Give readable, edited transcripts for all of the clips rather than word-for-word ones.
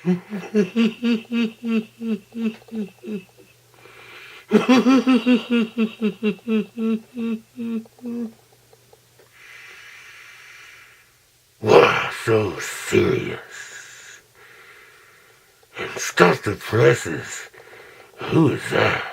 Why so serious? And stop the presses. Who is that?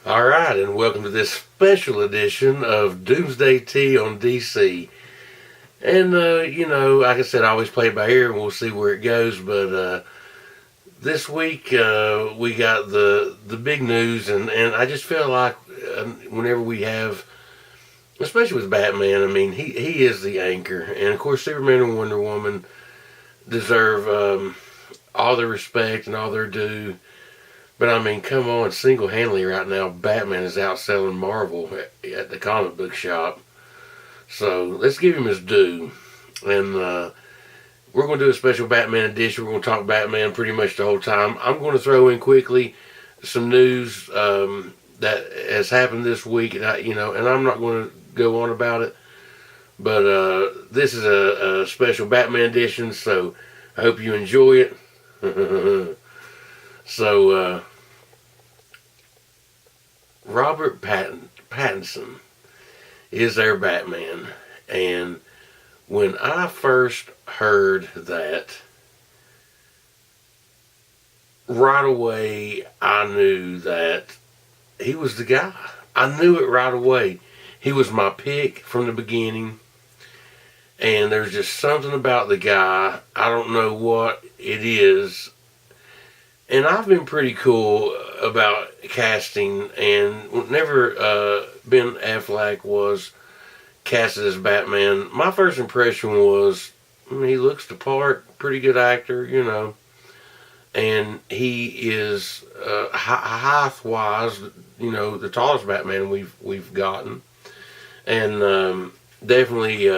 Alright, and welcome to this special edition of Doomsday T on DC. And, like I said, I always play it by ear and we'll see where it goes. But this week we got the big news, and I just feel like whenever we have, especially with Batman, I mean, he is the anchor. And, of course, Superman and Wonder Woman deserve all their respect and all their due. But I mean, come on, single-handedly right now, Batman is outselling Marvel at the comic book shop. So let's give him his due. And we're going to do a special Batman edition. We're going to talk Batman pretty much the whole time. I'm going to throw in quickly some news that has happened this week, and I'm not going to go on about it. But this is a special Batman edition, so I hope you enjoy it. So, Robert Pattinson is their Batman. And when I first heard that, right away I knew that he was the guy. I knew it right away. He was my pick from the beginning. And there's just something about the guy. I don't know what it is. And I've been pretty cool about casting, and whenever Ben Affleck was casted as Batman, my first impression was, he looks the part, pretty good actor, and he is height-wise, the tallest Batman we've gotten, and definitely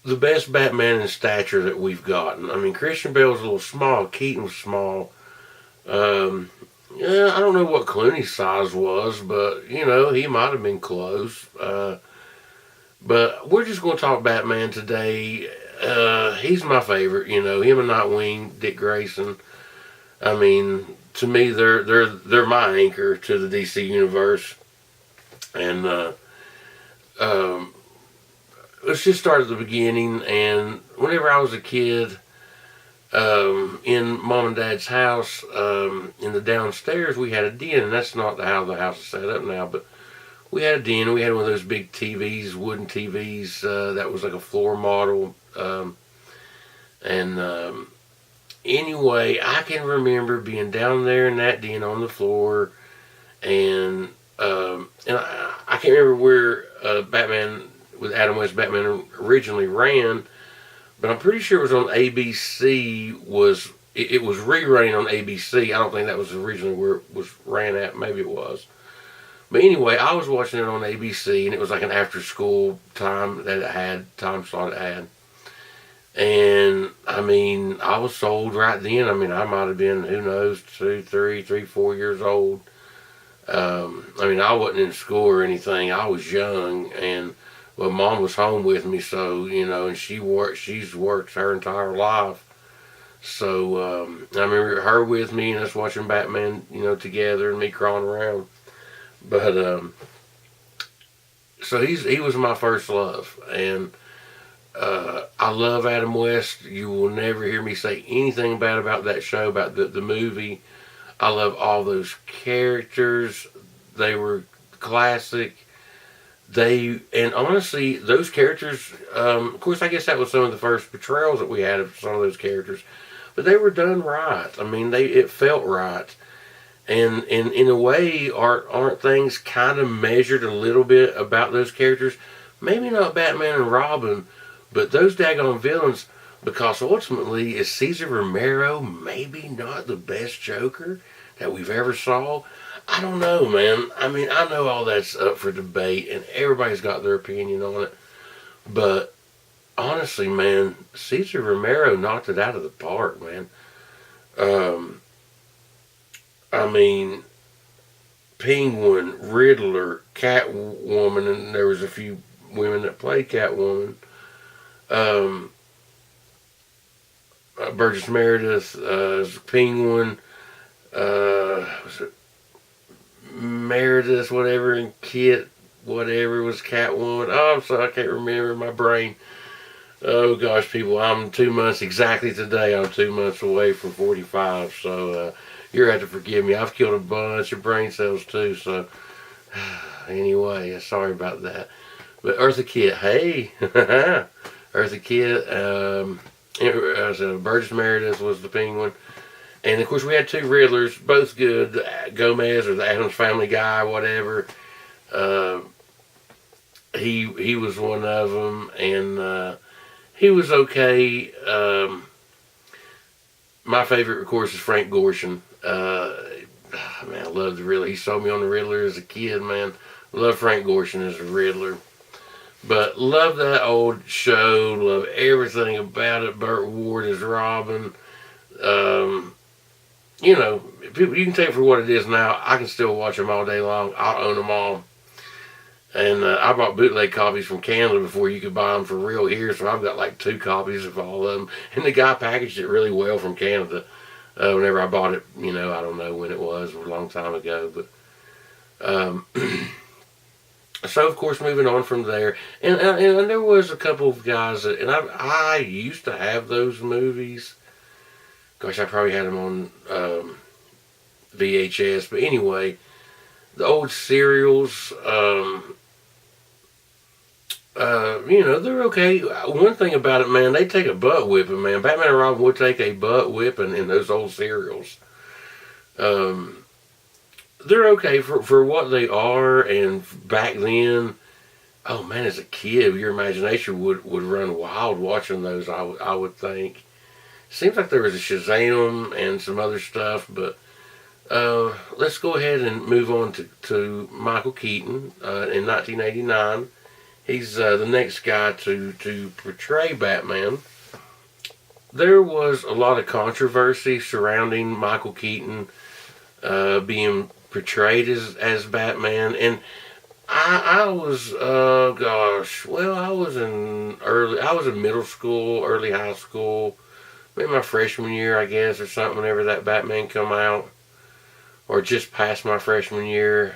the best Batman in stature that we've gotten. I mean, Christian Bale's a little small. Keaton was small. Yeah, I don't know what Clooney's size was, but, he might have been close. But we're just going to talk Batman today. He's my favorite, him and Nightwing, Dick Grayson. I mean, to me, they're my anchor to the DC universe. And, let's just start at the beginning. And whenever I was a kid, in Mom and Dad's house, in the downstairs, we had a den, and that's not how the house is set up now, but we had a den. We had one of those big TVs, wooden TVs, that was like a floor model. Anyway, I can remember being down there in that den on the floor, and I can't remember where Batman with Adam West Batman originally ran, but I'm pretty sure it was on ABC. It was rerunning on ABC. I don't think that was originally where it was ran at. Maybe it was. But anyway, I was watching it on ABC, and it was like an after-school time time slot it had. And, I mean, I was sold right then. I mean, I might have been, who knows, 2, 3, 4 years old. I mean, I wasn't in school or anything. I was young, and Mom was home with me, so, and she's worked her entire life. So, I remember her with me and us watching Batman, together, and me crawling around. But so he was my first love, and I love Adam West. You will never hear me say anything bad about that show, about the movie. I love all those characters. They were classic. And honestly, those characters, of course, I guess that was some of the first portrayals that we had of some of those characters, but they were done right. I mean, it felt right. And in a way, aren't things kind of measured a little bit about those characters? Maybe not Batman and Robin, but those daggone villains, because ultimately, is Cesar Romero maybe not the best Joker that we've ever saw? I don't know, man. I mean, I know all that's up for debate, and everybody's got their opinion on it. But honestly, man, Cesar Romero knocked it out of the park, man. I mean, Penguin, Riddler, Catwoman, and there was a few women that played Catwoman. Burgess Meredith, Penguin, was it Meredith, whatever, and Kit, whatever, was Catwoman. Oh, I'm sorry, I can't remember my brain. Oh gosh, people, I'm 2 months exactly today. I'm 2 months away from 45, so you're gonna have to forgive me. I've killed a bunch of brain cells too, so anyway, sorry about that. But Eartha Kitt, hey, Eartha Kitt, Burgess Meredith was the Penguin. And of course, we had two Riddlers, both good. Gomez, or the Addams Family guy, whatever. He was one of them, and he was okay. My favorite, of course, is Frank Gorshin. Man, I love the Riddler. He sold me on the Riddler as a kid, man. Love Frank Gorshin as a Riddler. But love that old show. Love everything about it. Burt Ward as Robin. You know, people, you can take it for what it is now. I can still watch them all day long. I'll own them all. And I bought bootleg copies from Canada before you could buy them for real here, so I've got like 2 copies of all of them. And the guy packaged it really well from Canada. Whenever I bought it, you know, I don't know when it was, a long time ago. But so, of course, moving on from there. And there was a couple of guys that, and I used to have those movies. Gosh, I probably had them on VHS. But anyway, the old serials, you know, they're okay. One thing about it, man, they take a butt whipping, man. Batman and Robin would take a butt whipping in those old serials. They're okay for what they are, and back then, oh man, as a kid, your imagination would run wild watching those, I would think. Seems like there was a Shazam and some other stuff, but let's go ahead and move on to Michael Keaton in 1989. He's the next guy to portray Batman. There was a lot of controversy surrounding Michael Keaton being portrayed as Batman, and I was I was in middle school, early high school, maybe my freshman year, I guess, or something, whenever that Batman come out, or just past my freshman year.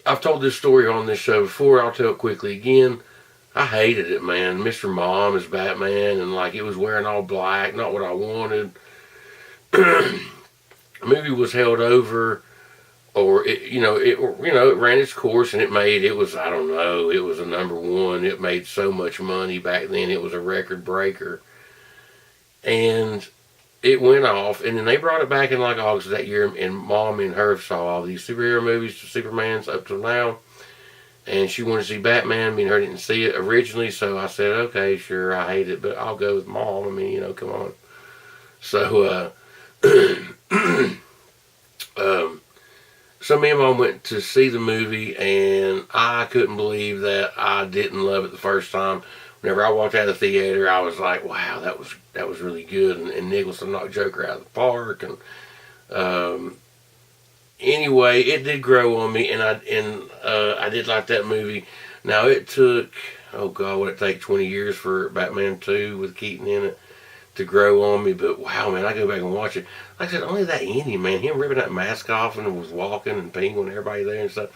I've told this story on this show before. I'll tell it quickly again. I hated it, man. Mr. Mom as Batman, and like it was wearing all black, not what I wanted. The movie was held over, or it ran its course, and it was I don't know, it was a #1. It made so much money back then. It was a record breaker, and it went off, and then they brought it back in like August of that year, and Mom and her saw all these superhero movies, Supermans up till now, and she wanted to see Batman. Me and her didn't see it originally, so I said, okay, sure, I hate it, but I'll go with Mom. I mean, come on. So, so me and Mom went to see the movie, and I couldn't believe that I didn't love it the first time. Whenever I walked out of the theater, I was like, wow, that was really good. And Nicholson knocked Joker out of the park. And anyway, it did grow on me, and I did like that movie. Now, it took, oh God, what it take 20 years for Batman 2 with Keaton in it to grow on me. But wow, man, I go back and watch it. Like I said, only that ending, man, him ripping that mask off and was walking and Penguin, everybody there and stuff.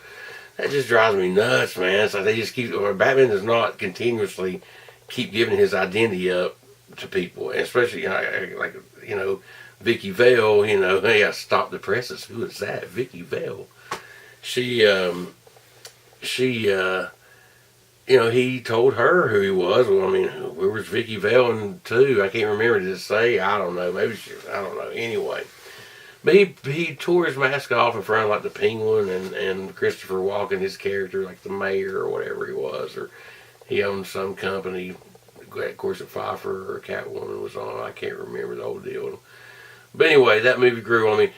That just drives me nuts, man. It's like they just keep, or Batman does not continuously keep giving his identity up to people, and especially like Vicky Vale. Hey, I stopped the presses. Who is that? Vicky Vale. She he told her who he was. Well, I mean, where was Vicky Vale in 2? I can't remember to say. I don't know. Maybe I don't know. Anyway, but he tore his mask off in front of like the Penguin and Christopher Walken, his character, like the mayor or whatever he was, or he owned some company. Of course, at Pfeiffer or Catwoman was on. I can't remember the whole deal. But anyway, that movie grew on me.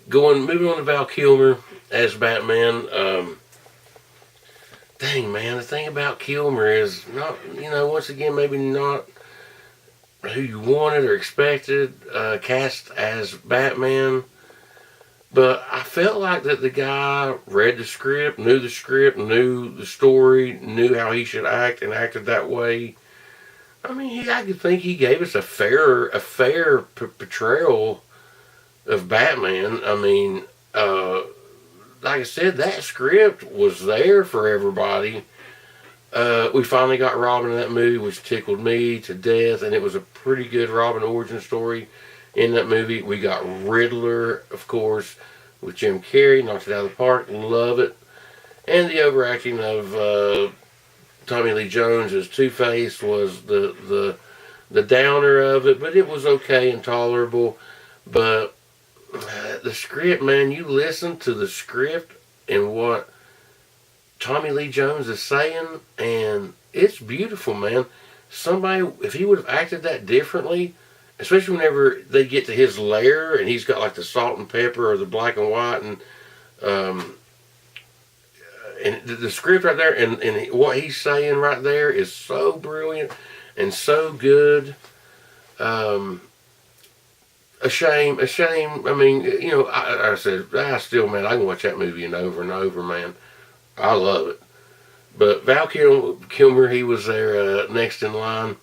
Moving on to Val Kilmer as Batman. Dang, man, the thing about Kilmer is not, once again, maybe not who you wanted or expected cast as Batman. But I felt like that the guy read the script, knew the story, knew how he should act, and acted that way. I mean, I could think he gave us a fair portrayal of Batman. I mean, like I said, that script was there for everybody. We finally got Robin in that movie, which tickled me to death, and it was a pretty good Robin origin story in that movie. We got Riddler, of course, with Jim Carrey, knocked it out of the park, love it. And the overacting of Tommy Lee Jones as Two-Face was the downer of it, but it was okay and tolerable. But the script, man, you listen to the script and what Tommy Lee Jones is saying, and it's beautiful, man. Somebody, if he would have acted that differently, especially whenever they get to his lair and he's got like the salt and pepper or the black and white and the script right there and what he's saying right there is so brilliant and so good. A shame. I mean, I said, man, I can watch that movie over and over, man. I love it. But Val Kilmer, he was there next in line.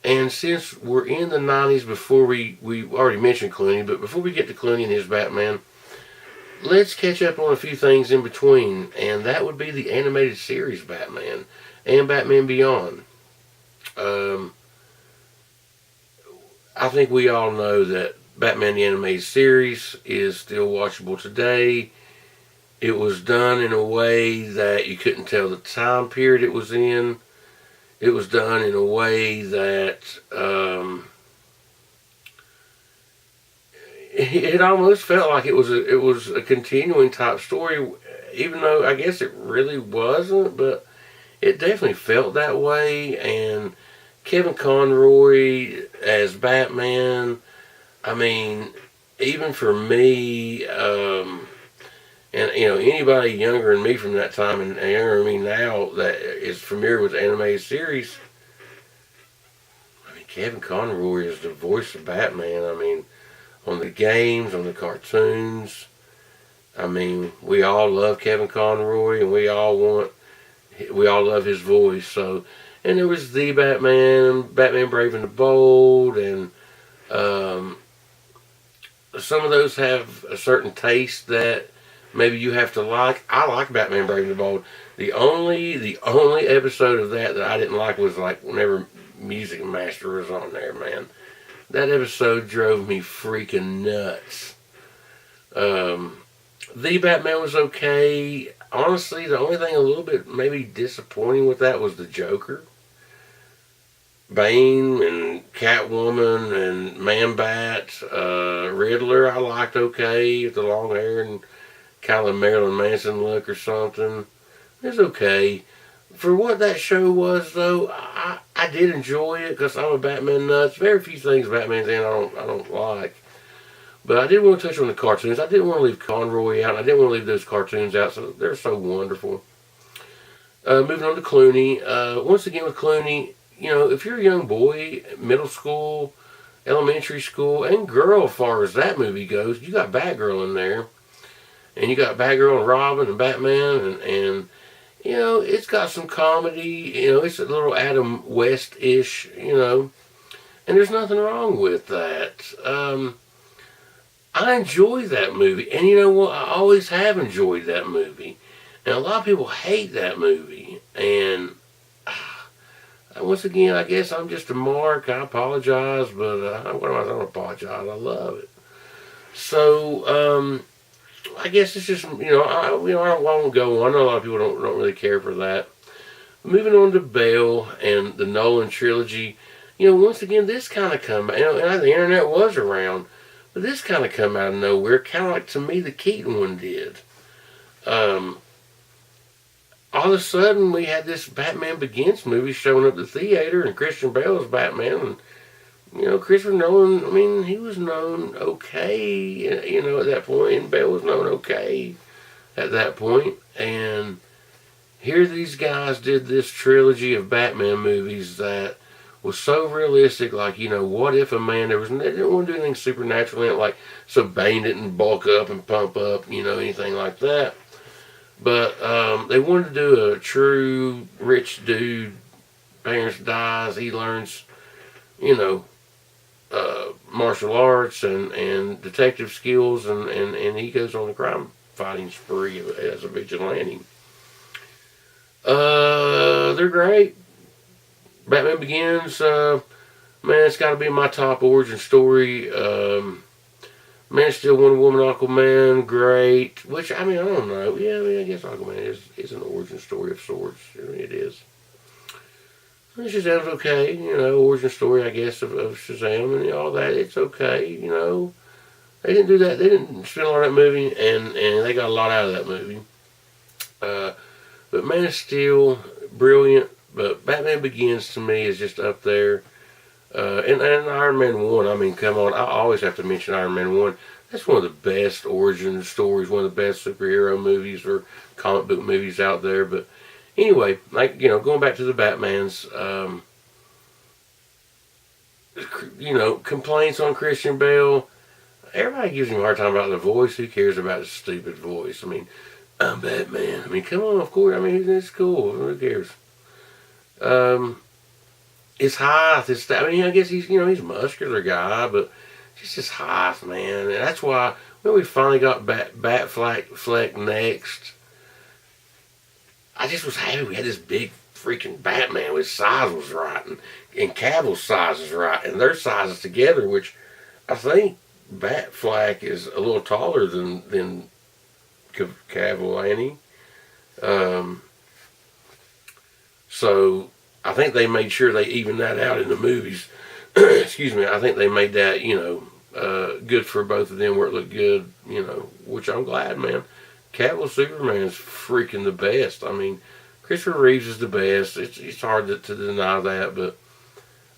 And since we're in the 90s, before we already mentioned Clooney, but before we get to Clooney and his Batman, let's catch up on a few things in between. And that would be the animated series Batman and Batman Beyond. I think we all know that Batman the Animated Series is still watchable today. It was done in a way that you couldn't tell the time period it was in. It was done in a way that it almost felt like it was a continuing type story, even though I guess it really wasn't, but it definitely felt that way. And Kevin Conroy as Batman, I mean, even for me, and anybody younger than me from that time and younger than me now that is familiar with the animated series, I mean, Kevin Conroy is the voice of Batman. I mean, on the games, on the cartoons. I mean, we all love Kevin Conroy and we all love his voice. So, and there was the Batman Brave and the Bold, and some of those have a certain taste that maybe you have to like. I like Batman Brave and the Bold. The only episode of that I didn't like was like whenever Music Master was on there, man. That episode drove me freaking nuts. The Batman was okay. Honestly, the only thing a little bit maybe disappointing with that was the Joker. Bane and Catwoman and Man-Bat, Riddler I liked okay with the long hair and kind of Marilyn Manson look or something. It was okay. For what that show was, though, I did enjoy it because I'm a Batman nuts. Very few things Batman's in I don't like. But I did want to touch on the cartoons. I didn't want to leave Conroy out. I didn't want to leave those cartoons out. So they're so wonderful. Moving on to Clooney. Once again with Clooney, if you're a young boy, middle school, elementary school, and girl, as far as that movie goes, you got Batgirl in there. And you got Batgirl and Robin and Batman, and it's got some comedy. It's a little Adam West-ish, And there's nothing wrong with that. I enjoy that movie. And you know what? I always have enjoyed that movie. And a lot of people hate that movie. And once again, I guess I'm just a mark. I apologize, but what am I going to apologize? I love it. So, I guess it's just, I won't go on. I know a lot of people don't really care for that. Moving on to Bale and the Nolan trilogy, once again, this kind of come, and the internet was around, but this kind of come out of nowhere, kind of like, to me, the Keaton one did. All of a sudden, we had this Batman Begins movie showing up at the theater, and Christian Bale was Batman, and, Christopher Nolan, I mean, he was known okay, at that point, and Bale was known okay at that point, and here these guys did this trilogy of Batman movies that was so realistic, like, what if a man, they didn't want to do anything supernatural in it, like, so Bane didn't bulk up and pump up, anything like that. But they wanted to do a true rich dude, parents dies, he learns, martial arts and detective skills, and he goes on a crime fighting spree as a vigilante. They're great. Batman Begins, man, it's got to be my top origin story. Man Still, Wonder Woman, Aquaman, great. Which, I don't know. Yeah, I guess Aquaman is an origin story of sorts. It is. Shazam's okay, origin story, I guess, of Shazam and all that. It's okay, They didn't do that. They didn't spend a lot of that movie, and they got a lot out of that movie. But Man of Steel, brilliant. But Batman Begins, to me, is just up there. And Iron Man 1, come on. I always have to mention Iron Man 1. That's one of the best origin stories, one of the best superhero movies or comic book movies out there. But anyway, going back to the Batmans, complaints on Christian Bale. Everybody gives him a hard time about the voice. Who cares about his stupid voice? I'm Batman. Come on, of course. It's cool. Who cares? His height, I guess he's a muscular guy, but just his height, man. And that's why when we finally got Batfleck next, I just was happy we had this big freaking Batman. His size was right, and Cavill's size is right, and their sizes together, which I think Batfleck is a little taller than Cavill, ain't he? So I think they made sure they evened that out in the movies. Excuse me. I think they made that, good for both of them where it looked good, which I'm glad, man. Cavill Superman is freaking the best. Christopher Reeves is the best. It's hard to deny that, but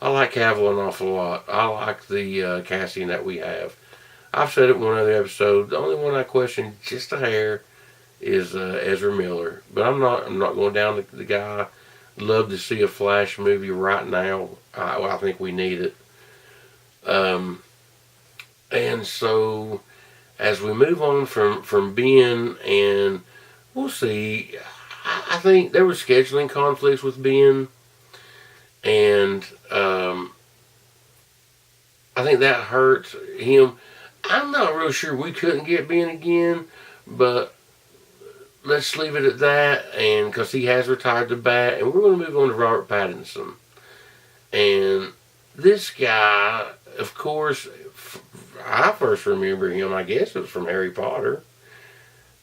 I like Cavill an awful lot. I like the casting that we have. I've said it in one other episode. The only one I question just a hair is Ezra Miller, but I'm not going down the guy. Love to see a Flash movie right now. I think we need it. And so, as we move on from Ben, and we'll see. I think there were scheduling conflicts with Ben, and I think that hurt him. I'm not real sure we couldn't get Ben again, but let's leave it at that, and because he has retired to bat, and we're going to move on to Robert Pattinson. And this guy, of course, I first remember him, I guess it was from Harry Potter.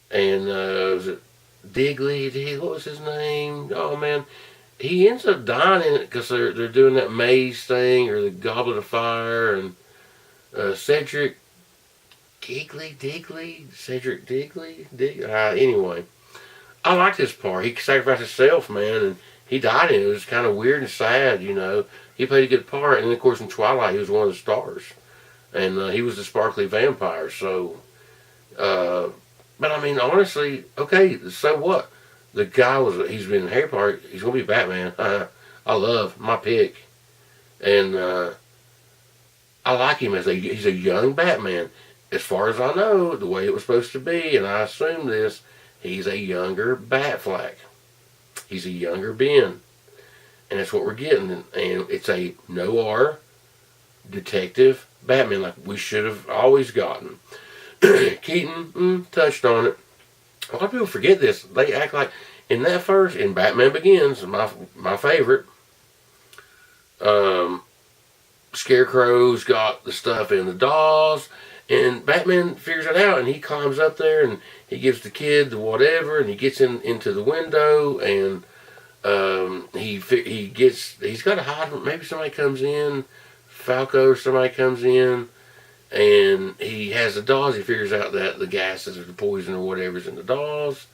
And was it Digley? What was his name? Oh, man. He ends up dying in it because they're doing that maze thing, or the Goblet of Fire, and Cedric Diggory. Anyway, I liked this part. He sacrificed himself, man, and he died in it. It was kind of weird and sad, He played a good part, and then, of course, in Twilight, he was one of the stars. And he was the sparkly vampire, so... but, honestly, okay, so what? The guy he's been in Harry Potter, he's going to be Batman. I love my pick. And I like him he's a young Batman. As far as I know, the way it was supposed to be, and I assume this, he's a younger Batfleck. He's a younger Ben. And that's what we're getting. And it's a noir detective Batman like we should have always gotten. Keaton touched on it. A lot of people forget this. They act like in Batman Begins, my favorite. Scarecrow's got the stuff in the dolls, and Batman figures it out, and he climbs up there, and he gives the kid the whatever, and he gets into the window, and he's got to hide. Maybe somebody comes in, Falco or somebody comes in, and he has the dolls. He figures out that the gases or the poison or whatever's in the dolls.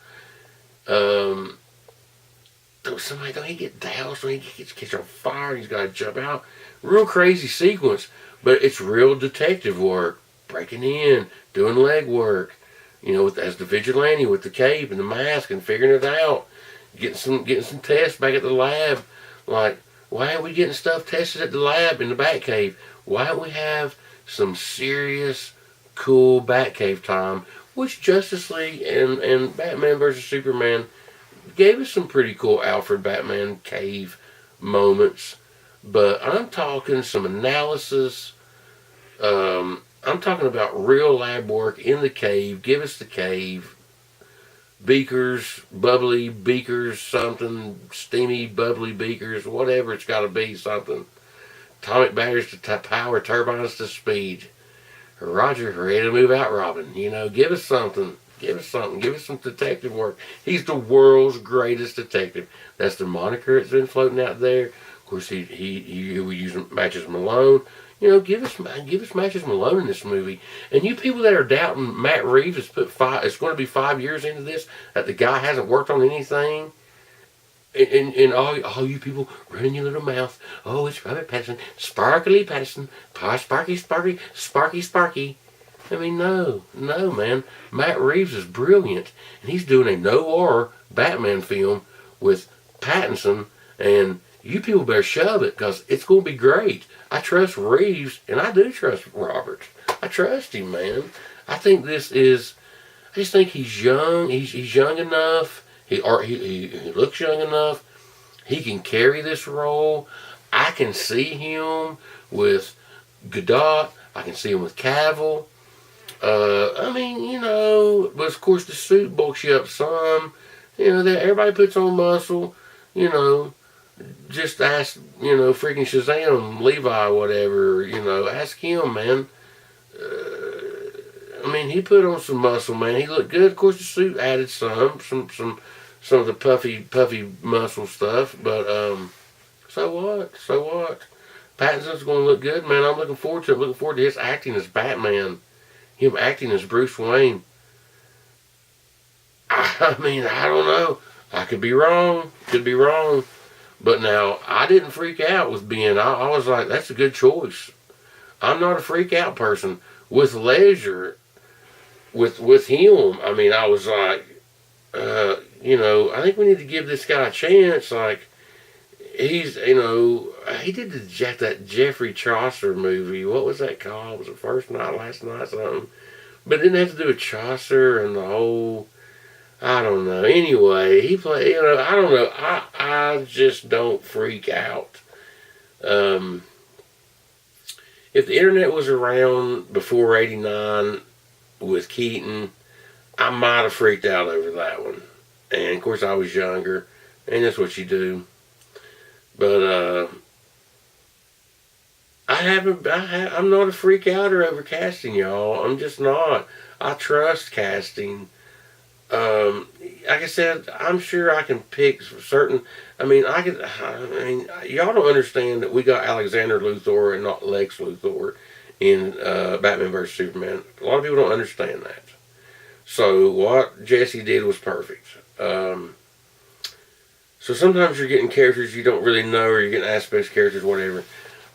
Somebody don't he get doused when he gets catch on fire? He's got to jump out. Real crazy sequence, but it's real detective work. Breaking in, doing leg work, as the vigilante with the cape and the mask and figuring it out. Getting some tests back at the lab. Like, why aren't we getting stuff tested at the lab in the Batcave? Why don't we have some serious, cool Batcave time? Which Justice League and Batman vs. Superman gave us some pretty cool Alfred Batman cave moments. But I'm talking some analysis. I'm talking about real lab work in the cave. Give us the cave. Beakers, bubbly beakers, something, steamy, bubbly beakers, whatever it's got to be, something. Atomic batteries to power, turbines to speed. Roger, ready to move out, Robin. Give us something. Give us something. Give us some detective work. He's the world's greatest detective. That's the moniker that's been floating out there. Of course, he use Matches Malone. Give us Matches Malone in this movie. And you people that are doubting Matt Reeves has put it's going to be 5 years into this, that the guy hasn't worked on anything. And all you people running your little mouth. Oh, it's Robert Pattinson. Sparkly Pattinson. Sparky. I mean, no, man. Matt Reeves is brilliant. And he's doing a noir Batman film with Pattinson. And you people better shove it, because it's going to be great. I trust Reeves, and I do trust Robert. I trust him, man. I just think he's young. He's young enough. He looks young enough. He can carry this role. I can see him with Godot. I can see him with Cavill. But of course the suit bulks you up some. That everybody puts on muscle. Just ask, freaking Shazam, Levi, whatever. Ask him, man. He put on some muscle, man. He looked good. Of course, the suit added some of the puffy muscle stuff. But so what? Pattinson's going to look good, man. I'm looking forward to it. Looking forward to his acting as Batman. Him acting as Bruce Wayne. I don't know. I could be wrong. But now, I didn't freak out with Ben. I was like, that's a good choice. I'm not a freak out person. With Leisure, with him, I was like, I think we need to give this guy a chance. Like, he's, he did that Jeffrey Chaucer movie. What was that called? Was it First Night, Last Night, something? But it didn't have to do with Chaucer and the whole... I don't know. Anyway, he played, I don't know. I just don't freak out. If the internet was around before 89 with Keaton, I might have freaked out over that one. And of course I was younger, and that's what you do. But I'm not a freak outer over casting, y'all. I'm just not. I trust casting. Like I said, I'm sure I can pick certain. Y'all don't understand that we got Alexander Luthor and not Lex Luthor in Batman vs Superman. A lot of people don't understand that. So what Jesse did was perfect. So sometimes you're getting characters you don't really know, or you're getting aspects, characters, whatever.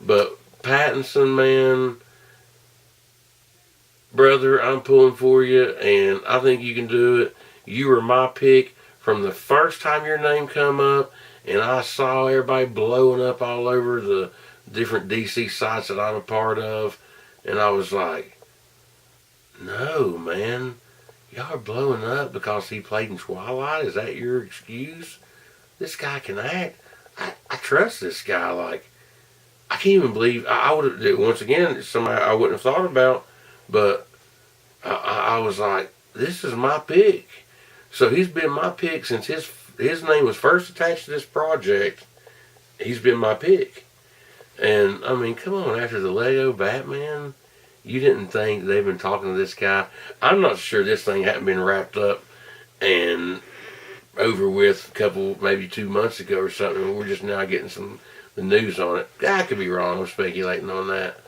But Pattinson, man, brother, I'm pulling for you, and I think you can do it. You were my pick from the first time your name come up, and I saw everybody blowing up all over the different DC sites that I'm a part of, and I was like, no, man, y'all are blowing up because he played in Twilight? Is that your excuse? This guy can act. I trust this guy. Like, I can't even believe I would have, once again, somebody I wouldn't have thought about, but I was like, this is my pick. So he's been my pick since his name was first attached to this project. He's been my pick. And I mean, come on, after the Lego Batman, you didn't think they've been talking to this guy? I'm not sure this thing hadn't been wrapped up and over with a couple, maybe 2 months ago or something. We're just now getting the news on it. I could be wrong. I'm speculating on that,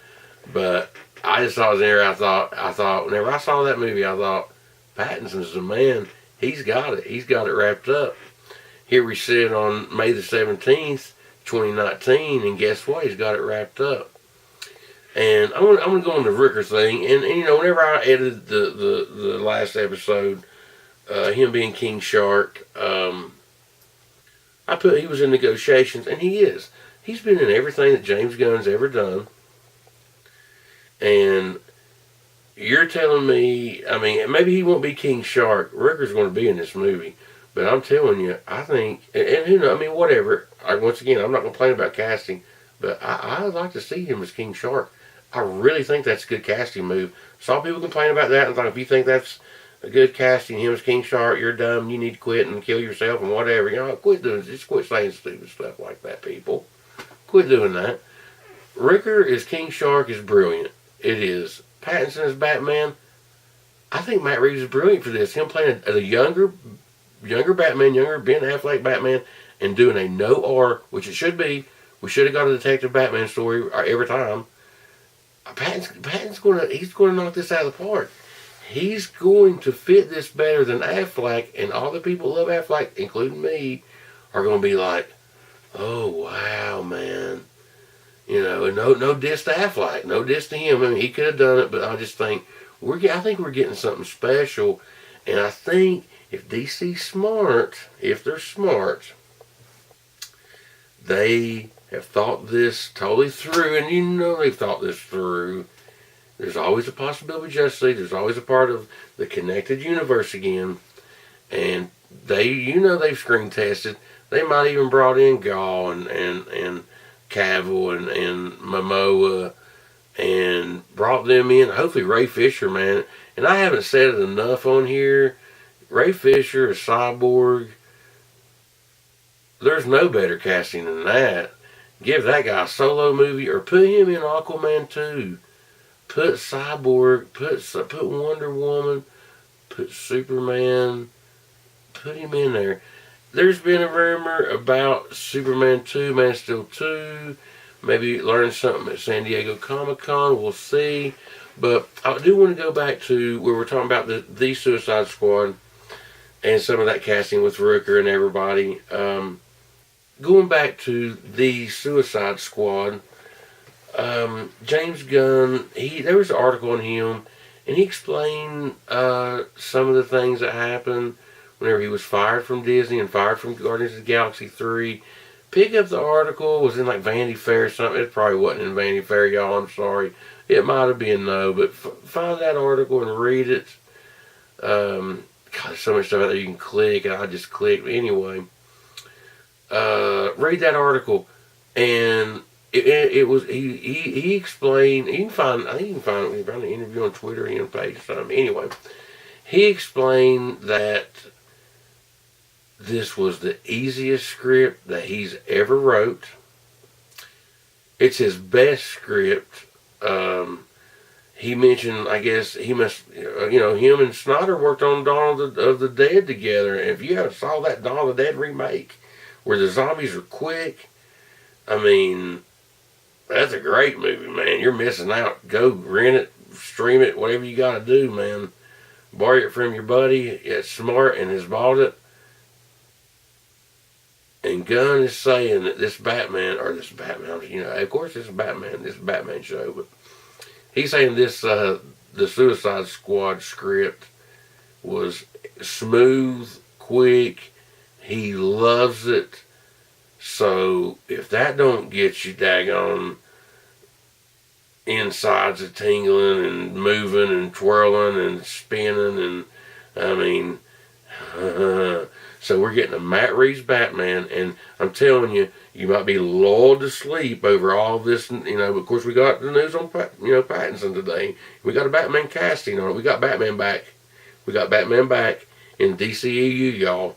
but I just saw it there. I thought whenever I saw that movie, I thought Pattinson's the man. He's got it. He's got it wrapped up. Here we sit on May the 17th, 2019, and guess what? He's got it wrapped up. And I'm gonna go on the Rooker thing, and you know, whenever I edited the last episode, him being King Shark, I put he was in negotiations, and he is. He's been in everything that James Gunn's ever done. And you're telling me, I mean, maybe he won't be King Shark. Rooker's going to be in this movie. But I'm telling you, I think, and who knows, I mean, whatever. Once again, I'm not complaining about casting, but I'd like to see him as King Shark. I really think that's a good casting move. Saw people complain about that and thought, if you think that's a good casting, him as King Shark, you're dumb, you need to quit and kill yourself and whatever. You know, just quit saying stupid stuff like that, people. Quit doing that. Rooker as King Shark is brilliant. It is. Pattinson as Batman, I think Matt Reeves is brilliant for this. Him playing a younger Batman, younger Ben Affleck Batman, and doing a no-R, which it should be. We should have got a Detective Batman story every time. Pattinson's he's going to knock this out of the park. He's going to fit this better than Affleck, and all the people who love Affleck, including me, are going to be like, oh, wow, man. You know, and no diss to Affleck, no diss to him. I mean, he could have done it, but I just think we're getting something special. And I think if DC's smart, if they're smart, they have thought this totally through, and you know they've thought this through. There's always a possibility with Justice League. There's always a part of the connected universe again, and they've screen tested. They might even brought in Gaul and Cavill and Momoa and brought them in. Hopefully Ray Fisher, man. And I haven't said it enough on here. Ray Fisher as Cyborg, there's no better casting than that. Give that guy a solo movie or put him in Aquaman 2. Put Cyborg, put Wonder Woman, put Superman, put him in there. There's been a rumor about Superman 2, Man of Steel 2. Maybe learn something at San Diego Comic-Con. We'll see. But I do want to go back to where we're talking about the Suicide Squad and some of that casting with Rooker and everybody. Going back to the Suicide Squad, James Gunn, there was an article on him, and he explained some of the things that happened whenever he was fired from Disney and fired from Guardians of the Galaxy 3. Pick up the article. It was in like Vanity Fair or something. It probably wasn't in Vanity Fair, y'all. I'm sorry. It might have been, though. But find that article and read it. God, there's so much stuff out there you can click. And I just clicked. Anyway, read that article. And it was, he explained, I think you can find an interview on Twitter and page or something. Anyway, he explained that this was the easiest script that he's ever wrote. It's his best script. He mentioned, I guess, he must, him and Snyder worked on Dawn of the Dead together. And if you haven't saw that Dawn of the Dead remake, where the zombies are quick, I mean, that's a great movie, man. You're missing out. Go rent it, stream it, whatever you got to do, man. Borrow it from your buddy that's smart and has bought it. And Gunn is saying that this Batman, of course this is Batman show, but he's saying this, the Suicide Squad script was smooth, quick, he loves it. So if that don't get you daggone insides a tingling and moving and twirling and spinning, and I mean, So we're getting a Matt Reeves Batman, and I'm telling you, you might be lulled to sleep over all this. You know, of course, we got the news on Pattinson today. We got a Batman casting on it. We got Batman back. We got Batman back in DCEU, y'all.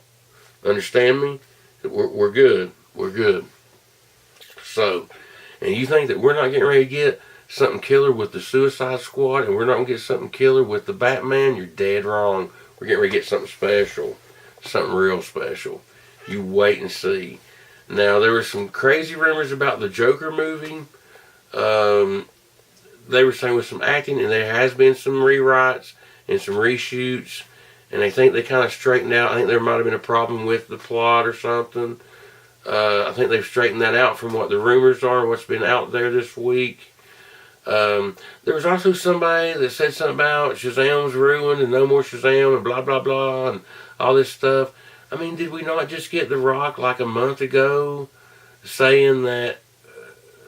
Understand me? We're good. We're good. So, and you think that we're not getting ready to get something killer with the Suicide Squad, and we're not going to get something killer with the Batman? You're dead wrong. We're getting ready to get something special. Something real special. You wait and see. Now, there were some crazy rumors about the Joker movie. They were saying with some acting, and there has been some rewrites and some reshoots, and they think they kind of straightened out. I think there might have been a problem with the plot or something. I think they've straightened that out from what the rumors are, what's been out there this week. There was also somebody that said something about Shazam's ruined and no more Shazam and blah, blah, blah, and all this stuff. I mean, did we not just get The Rock like a month ago saying that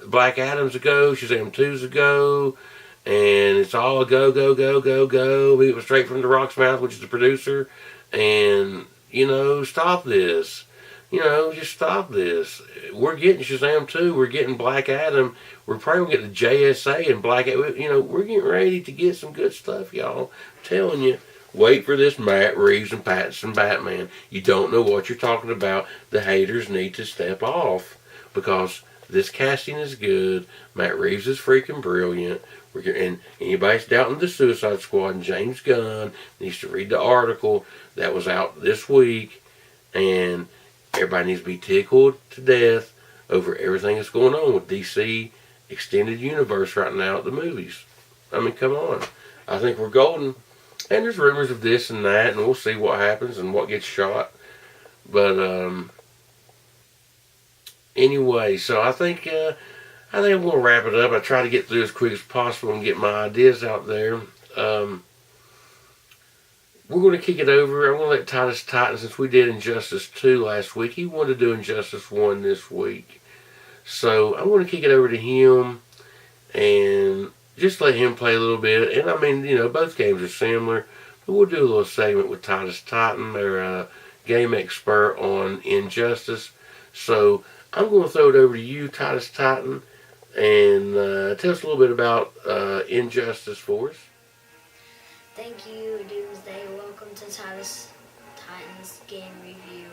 Black Adam's a go, Shazam 2's a go, and it's all a go, go, go, go, go. It was straight from The Rock's mouth, which is the producer, and, you know, stop this. You know, just stop this. We're getting Shazam 2. We're getting Black Adam. We're probably going to get the JSA and Black Adam. You know, we're getting ready to get some good stuff, y'all. I'm telling you. Wait for this Matt Reeves and Pattinson Batman. You don't know what you're talking about. The haters need to step off because this casting is good. Matt Reeves is freaking brilliant. And anybody that's doubting the Suicide Squad and James Gunn needs to read the article that was out this week. And everybody needs to be tickled to death over everything that's going on with DC Extended Universe right now at the movies. I mean, come on. I think we're golden. And there's rumors of this and that, and we'll see what happens and what gets shot. But anyway, so I think I'm going to wrap it up. I try to get through as quick as possible and get my ideas out there. We're going to kick it over. I'm going to let Titus Titan, since we did Injustice 2 last week, he wanted to do Injustice 1 this week. So I'm going to kick it over to him and just let him play a little bit. And I mean, you know, both games are similar. But we'll do a little segment with Titus Titan, their game expert on Injustice. So I'm going to throw it over to you, Titus Titan, and tell us a little bit about Injustice for us. Thank you, Doomsday. Welcome to Titus Titan's Game Review.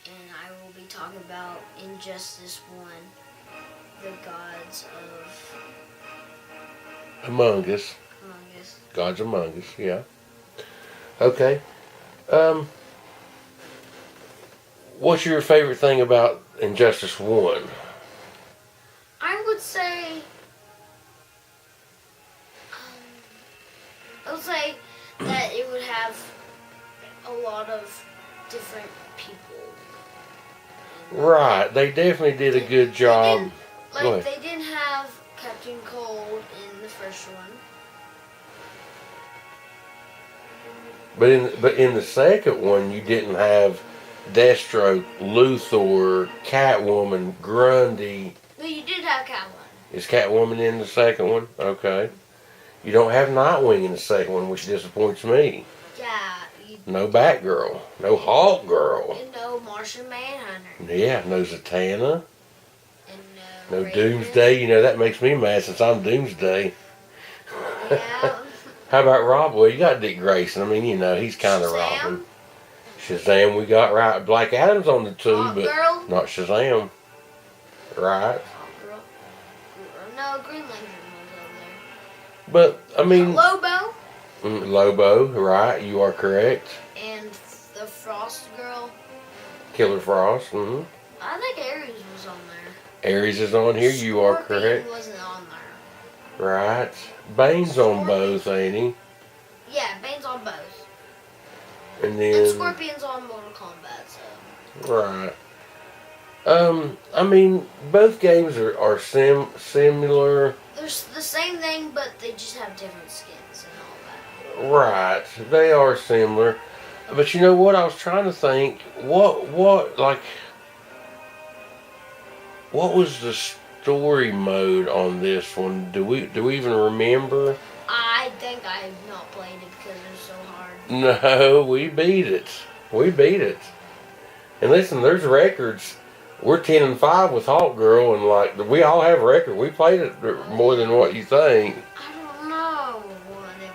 And I will be talking about Injustice 1, the gods of... Among Us. Gods Among Us, yeah. Okay. What's your favorite thing about Injustice 1? I would say that it would have a lot of different people. Right, they definitely did a good job. They didn't have Captain Cold in the first one. But in the second one, you didn't have Deathstroke, Luthor, Catwoman, Grundy. No, you did have Catwoman. Is Catwoman in the second one? Okay. You don't have Nightwing in the second one, which disappoints me. Yeah. No Batgirl. No Hawk Girl. And no Martian Manhunter. Yeah, no Zatanna. And no Raven. Doomsday. You know, that makes me mad since I'm Doomsday. Yeah. How about Rob? Well, you got Dick Grayson. I mean, you know, he's kind of Robin. Shazam, we got right. Black Adam's on the two, but Girl. not Shazam. Right. Girl. No, Green Lantern was over there. But, I mean... Lobo. Lobo, right. You are correct. And the Frost Girl. Killer Frost, mm-hmm. I think Ares was on there. Ares is on here. You are correct. Scorpion wasn't on there. Right. Bane's on both, ain't he? Yeah, Bane's on both. And then... And Scorpion's on Mortal Kombat, so... Right. I mean, both games are similar. They're the same thing, but they just have different skins and all that. Right. They are similar. But you know what? I was trying to think. What was the story mode on this one? Do we even remember? I think I have not played it because it was so hard. No, we beat it. We beat it. And listen, there's records. We're 10-5 with Hawk Girl, and like we all have record. We played it more than what you think. I don't know what it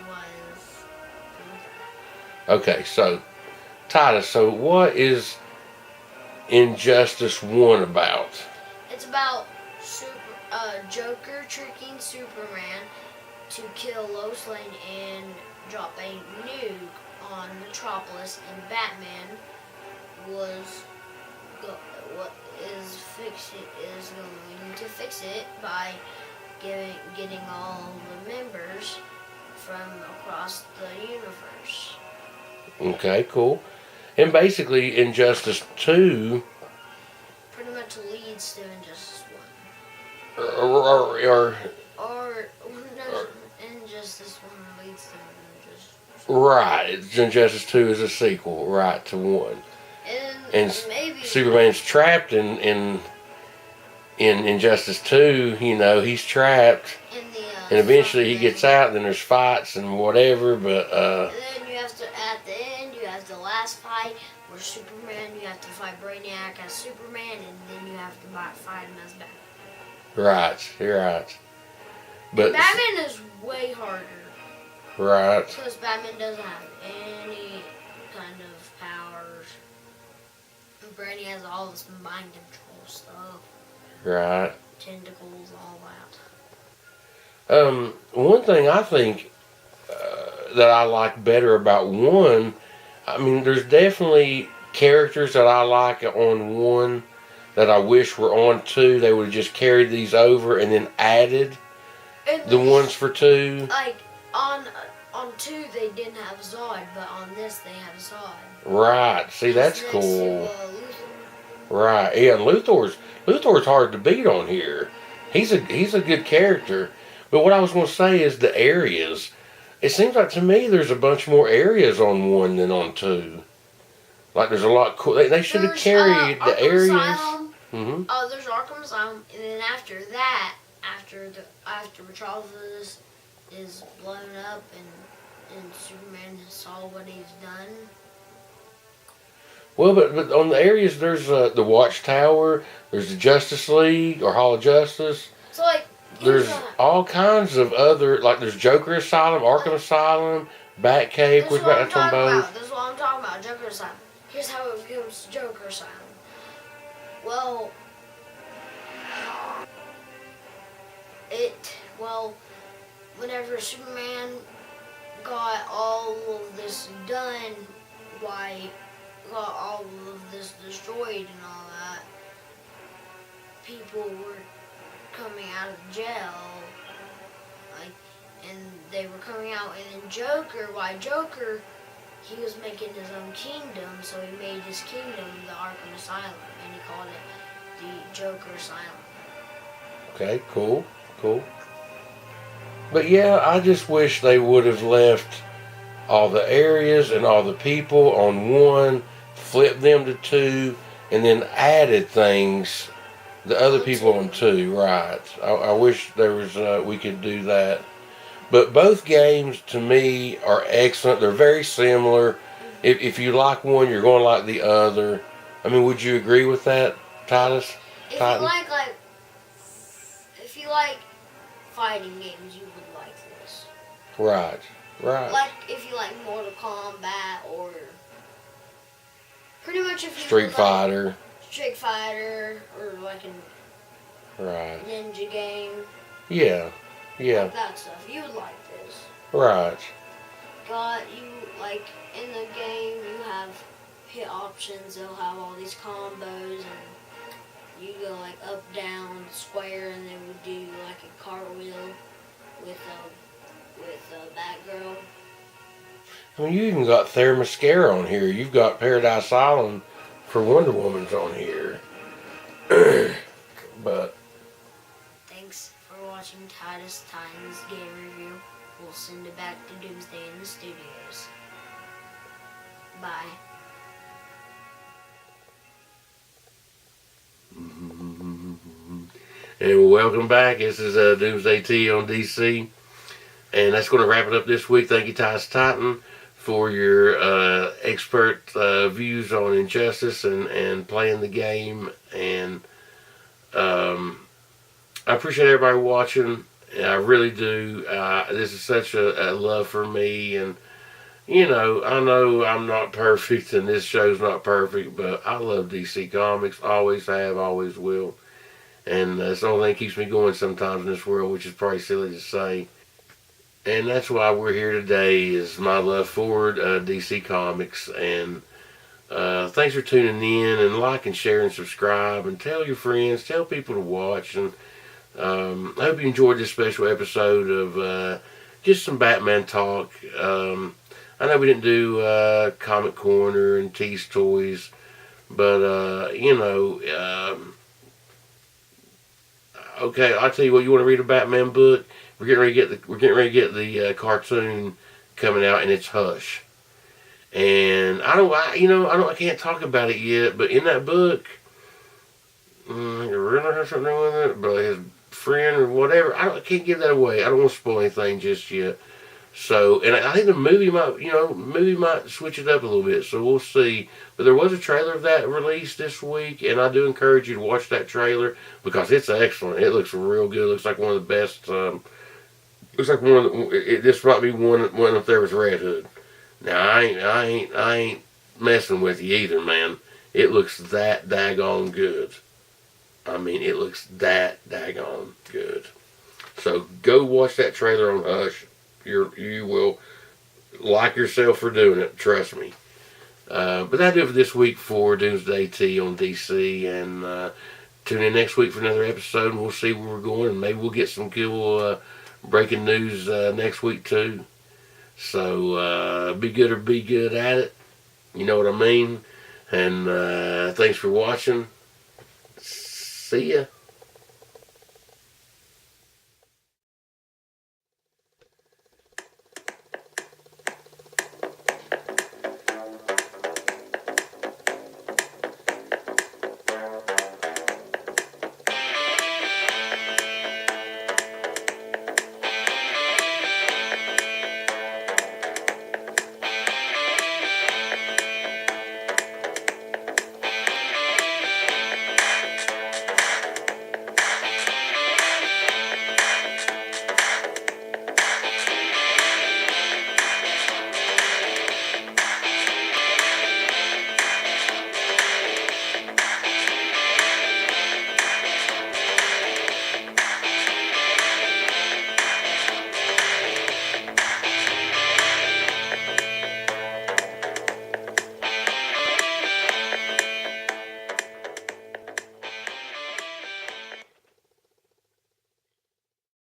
was. Okay, so Titus, so what is Injustice 1 about? It's about Joker tricking Superman to kill Lois Lane and drop a nuke on Metropolis, and Batman is going to fix it by getting all the members from across the universe. Okay, cool. And basically, Injustice 2 Pretty much leads to Injustice 1. or Or no, Injustice 1 leads to Injustice 1. right, Injustice 2 is a sequel, right, to 1. And maybe Superman's trapped in Injustice 2, you know, he's trapped. And eventually he gets out, and then there's fights and whatever, but and then you have to, at the end, you have the last fight where Superman, you have to fight Brainiac as Superman, and then you have to fight him as Batman. right, you're right. But Batman is way harder. right. Because Batman doesn't have any kind of powers. And Brainiac has all this mind control stuff. Right. Tentacles, all that. One thing I think that I like better about 1, I mean, there's definitely characters that I like on 1 that I wish were on 2. They would have just carried these over and then added the ones for 2. Like, on 2 they didn't have Zod, but on this they have Zod. Right. See, that's Next cool. to, Luthor. Right. Yeah, and Luthor's hard to beat on here. He's a good character. But what I was going to say is the areas. It seems like to me there's a bunch more areas on 1 than on 2. Like there's a lot cool. They should have carried the areas. Mm-hmm. There's Arkham Asylum, and then after that, after Metropolis is blown up and Superman saw what he's done. Well, but on the areas there's the Watchtower, there's the Justice League or Hall of Justice. So like there's all kinds of other, like there's Joker Asylum, Arkham Asylum, Batcave. We've got that on both. This is what I'm talking about. Joker Asylum. Here's how it becomes Joker Asylum. Whenever Superman got all of this done, got all of this destroyed and all that, people were coming out of jail, and they were coming out, and then Joker, he was making his own kingdom, so he made his kingdom the Arkham Asylum, and he called it the Joker Asylum. Okay, cool. But yeah, I just wish they would have left all the areas and all the people on 1, flipped them to 2, and then added things, the other people on 2, right. I wish there was, we could do that. But both games, to me, are excellent. They're very similar. If you like one, you're going to like the other. I mean, would you agree with that, Titus? If you like fighting games, you would like this. Right. Like if you like Mortal Kombat or pretty much if you Street Fighter or like a ninja game. Yeah. Like that stuff. You would like this. Right. In the game you have hit options. They'll have all these combos, and you go like up, down, square, and they would do like a cartwheel with Batgirl. I mean, you even got Themyscira on here. You've got Paradise Island for Wonder Woman's on here. But thanks for watching Titus Titan's Game Review. We'll send it back to Doomsday in the studios. Bye. And welcome back. This is Doomsday T on DC. And that's going to wrap it up this week. Thank you, Titus Titan, for your expert views on Injustice and playing the game. And I appreciate everybody watching. I really do. This is such a love for me. And, I know I'm not perfect and this show's not perfect, but I love DC Comics. Always have, always will. And that's the only thing that keeps me going sometimes in this world, which is probably silly to say. And that's why we're here today, is my love for DC Comics. And thanks for tuning in, and like and share and subscribe, and tell your friends, tell people to watch. And I hope you enjoyed this special episode of just some Batman talk. I know we didn't do Comic Corner and Tease Toys, but okay, I'll tell you what. You want to read a Batman book? We're getting ready to get the cartoon coming out, and it's Hush. And I can't talk about it yet. But in that book, you really have something with it. But his friend or whatever, I can't give that away. I don't want to spoil anything just yet. So, and I think the movie might switch it up a little bit. So we'll see. But there was a trailer of that released this week, and I do encourage you to watch that trailer because it's excellent. It looks real good. It looks like one of the best. Looks like one of this might be one if there was Red Hood. Now I ain't messing with you either, man. It looks that daggone good. I mean, it looks that daggone good. So go watch that trailer on Hush. You will like yourself for doing it. Trust me. But that'll do it for this week for Doomsday T on DC. And tune in next week for another episode, and we'll see where we're going. And maybe we'll get some cool breaking news next week too. So be good or be good at it. You know what I mean? And thanks for watching. See ya.